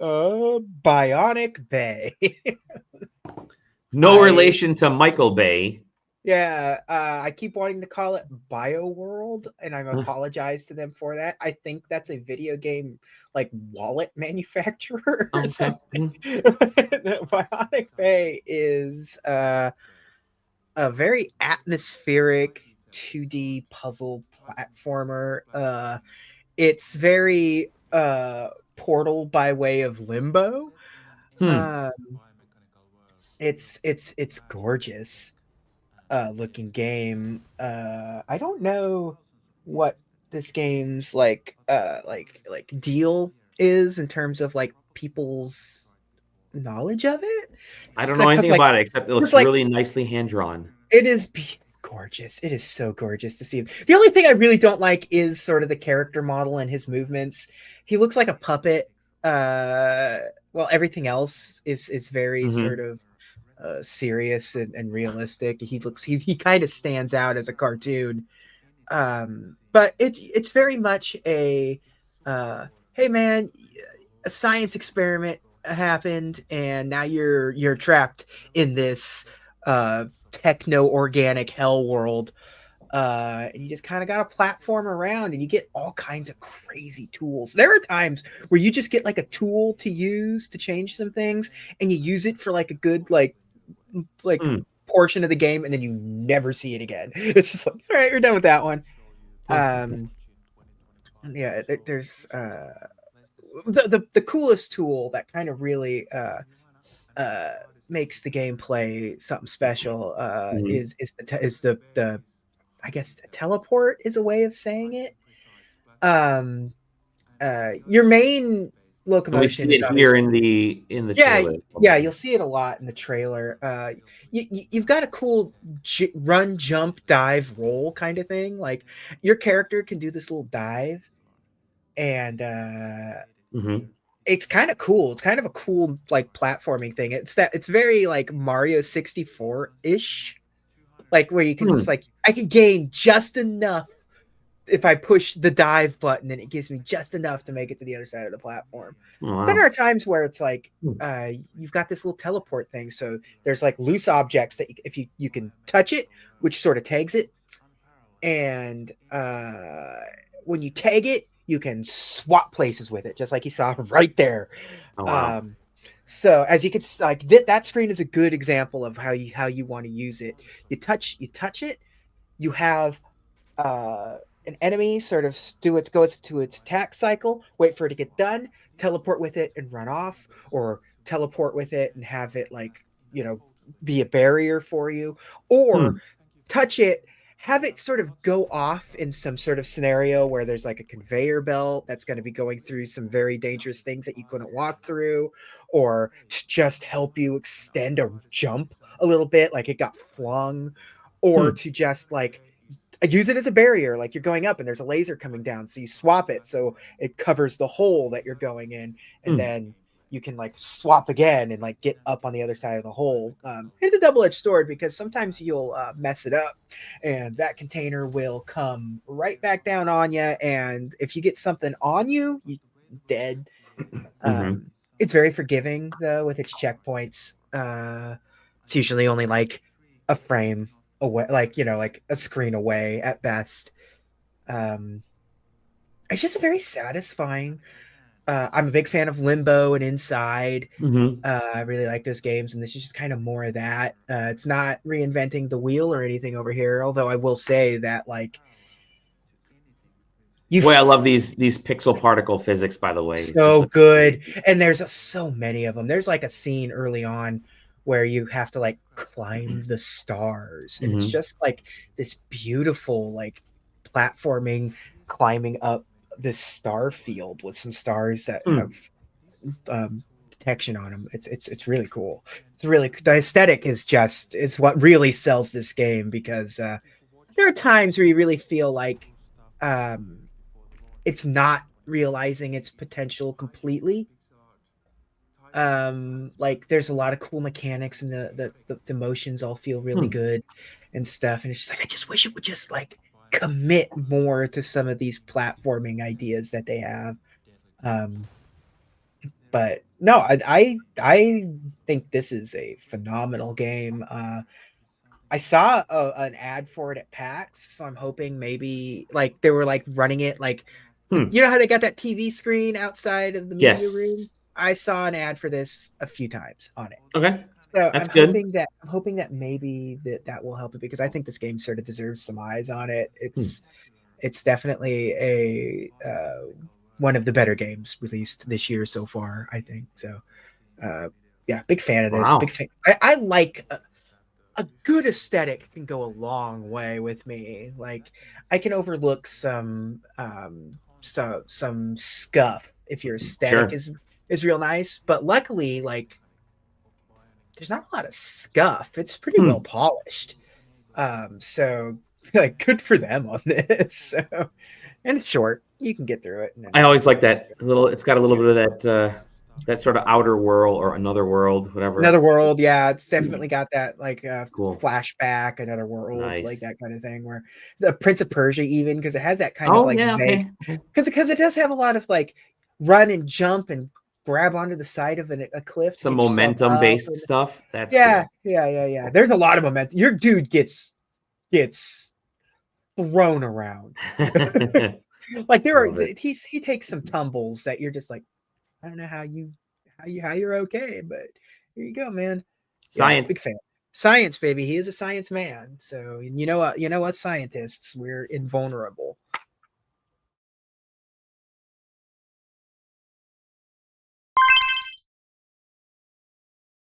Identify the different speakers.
Speaker 1: Bionic Bay.
Speaker 2: No
Speaker 1: I
Speaker 2: relation to Michael Bay.
Speaker 1: Yeah, I keep wanting to call it Bio World, and I'm apologize to them for that. I think that's a video game like wallet manufacturer or
Speaker 2: Okay.
Speaker 1: something. Bionic Bay is a very atmospheric 2D puzzle platformer. It's very Portal by way of Limbo.
Speaker 2: Hmm.
Speaker 1: Um, it's gorgeous looking game. I don't know what this game's like deal is in terms of like people's knowledge of it.
Speaker 2: I
Speaker 1: It's
Speaker 2: don't know
Speaker 1: because
Speaker 2: anything
Speaker 1: like
Speaker 2: about it except it
Speaker 1: it's
Speaker 2: looks
Speaker 1: like
Speaker 2: really nicely hand drawn.
Speaker 1: it is gorgeous. It is so gorgeous to see him. The only thing I really don't like is sort of the character model and his movements. He looks like a puppet. Uh, well, everything else is very sort
Speaker 2: Hmm.
Speaker 1: of serious and realistic. He kind of stands out as a cartoon. But it's very much a hey man, a science experiment happened and now you're trapped in this techno organic hell world. And you just kind of got to platform around and you get all kinds of crazy tools. There are times where you just get like a tool to use to change some things and you use it for like a good like
Speaker 2: Hmm.
Speaker 1: portion of the game and then you never see it again. It's just like, all right, you're done with that one.
Speaker 2: Okay.
Speaker 1: Um, yeah, there's the coolest tool that kind of really uh makes the gameplay something special
Speaker 2: Mhm.
Speaker 1: is the I guess teleport is a way of saying it. Um, your main
Speaker 2: And we
Speaker 1: locomotion
Speaker 2: see
Speaker 1: is
Speaker 2: it here
Speaker 1: obviously
Speaker 2: in the
Speaker 1: yeah,
Speaker 2: trailer.
Speaker 1: yeah, you'll see it a lot in the trailer. You've got a cool run, jump, dive, roll kind of thing. Like your character can do this little dive, and
Speaker 2: Hmm.
Speaker 1: it's kind of cool. It's kind of a cool like platforming thing. It's very like Mario 64 ish, like where you can just
Speaker 2: Hmm.
Speaker 1: like I can gain just enough if I push the dive button and it gives me just enough to make it to the other side of the platform.
Speaker 2: Oh,
Speaker 1: But then there
Speaker 2: wow.
Speaker 1: are times where it's like
Speaker 2: Hmm.
Speaker 1: you've got this little teleport thing. So there's like loose objects that if you can touch it, which sort of tags it, and when you tag it, you can swap places with it, just like you saw right there.
Speaker 2: Oh, wow.
Speaker 1: Um, so as you can like that screen is a good example of how you want to use it. You touch it, you have an enemy sort of goes to its attack cycle, wait for it to get done, teleport with it and run off, or teleport with it and have it like you know be a barrier for you, or
Speaker 2: Hmm.
Speaker 1: touch it, have it sort of go off in some sort of scenario where there's like a conveyor belt that's going to be going through some very dangerous things that you couldn't walk through, or to just help you extend a jump a little bit, like it got flung, or
Speaker 2: Hmm.
Speaker 1: to just like use it as a barrier, like you're going up and there's a laser coming down, so you swap it so it covers the hole that you're going in, and
Speaker 2: Hmm.
Speaker 1: then you can like swap again and like get up on the other side of the hole. It's a double-edged sword because sometimes you'll mess it up and that container will come right back down on you, and if you get something on you, you dead.
Speaker 2: Hmm.
Speaker 1: It's very forgiving though with its checkpoints. It's usually only like a frame away, like like a screen away at best. Um, it's just very satisfying. I'm a big fan of Limbo and Inside.
Speaker 2: Hmm.
Speaker 1: I really like those games, and this is just kind of more of that. It's not reinventing the wheel or anything over here, although I will say that like you
Speaker 2: Boy, I love these pixel particle physics, by the way. It's just
Speaker 1: so
Speaker 2: so
Speaker 1: good, and there's so many of them. There's like a scene early on where you have to like climb the stars, and it's
Speaker 2: hmm.
Speaker 1: just like this beautiful like platforming, climbing up this star field with some stars that have
Speaker 2: Hmm.
Speaker 1: detection on them. It's really cool. It's really the aesthetic is what really sells this game, because there are times where you really feel like um it's not realizing its potential completely. Like there's a lot of cool mechanics, and the motions all feel really
Speaker 2: Hmm.
Speaker 1: good and stuff, and it's just like I just wish it would just like commit more to some of these platforming ideas that they have. um But no, I think this is a phenomenal game. I saw an ad for it at PAX, so I'm hoping maybe like they were like running it like
Speaker 2: Hmm.
Speaker 1: you know how they got that TV screen outside of the media room.
Speaker 2: Yes.
Speaker 1: I saw an ad for this a few times on it.
Speaker 2: Okay.
Speaker 1: So
Speaker 2: That's good.
Speaker 1: I'm hoping that maybe that will help it because I think this game sort of deserves some eyes on it.
Speaker 2: Hmm.
Speaker 1: It's definitely a one of the better games released this year so far. I think so. Uh, yeah, big fan of this. Big
Speaker 2: Wow.
Speaker 1: fan. I like a good aesthetic can go a long way with me. Like I can overlook some scuff if your aesthetic
Speaker 2: Sure.
Speaker 1: is real nice. But luckily, like there's not a lot of scuff. It's pretty well
Speaker 2: Hmm.
Speaker 1: polished. So like good for them on this. So, and it's short. You can get through it in an
Speaker 2: I always like
Speaker 1: afternoon.
Speaker 2: that little. It's got a little bit of that sort of outer world or another world, whatever.
Speaker 1: Another World, yeah, it's definitely got that like
Speaker 2: Cool.
Speaker 1: flashback, Another World, like
Speaker 2: Nice.
Speaker 1: that kind of thing. Where the Prince of Persia, even because it has that kind of
Speaker 2: Oh
Speaker 1: like
Speaker 2: yeah.
Speaker 1: vague,
Speaker 2: Okay. Okay.
Speaker 1: because it does have a lot of like run and jump and grab onto the side of a cliff to
Speaker 2: Some
Speaker 1: get yourself
Speaker 2: momentum
Speaker 1: up.
Speaker 2: based
Speaker 1: And
Speaker 2: stuff. That's
Speaker 1: yeah,
Speaker 2: cool.
Speaker 1: yeah. There's a lot of momentum. Your dude gets thrown around. Like there are
Speaker 2: Love it.
Speaker 1: he takes some tumbles that you're just like, I don't know how you're okay, but here you go, man. Yeah,
Speaker 2: Science.
Speaker 1: big fan. Science, baby. He is a science man. So you know what? You know what? Scientists, we're invulnerable.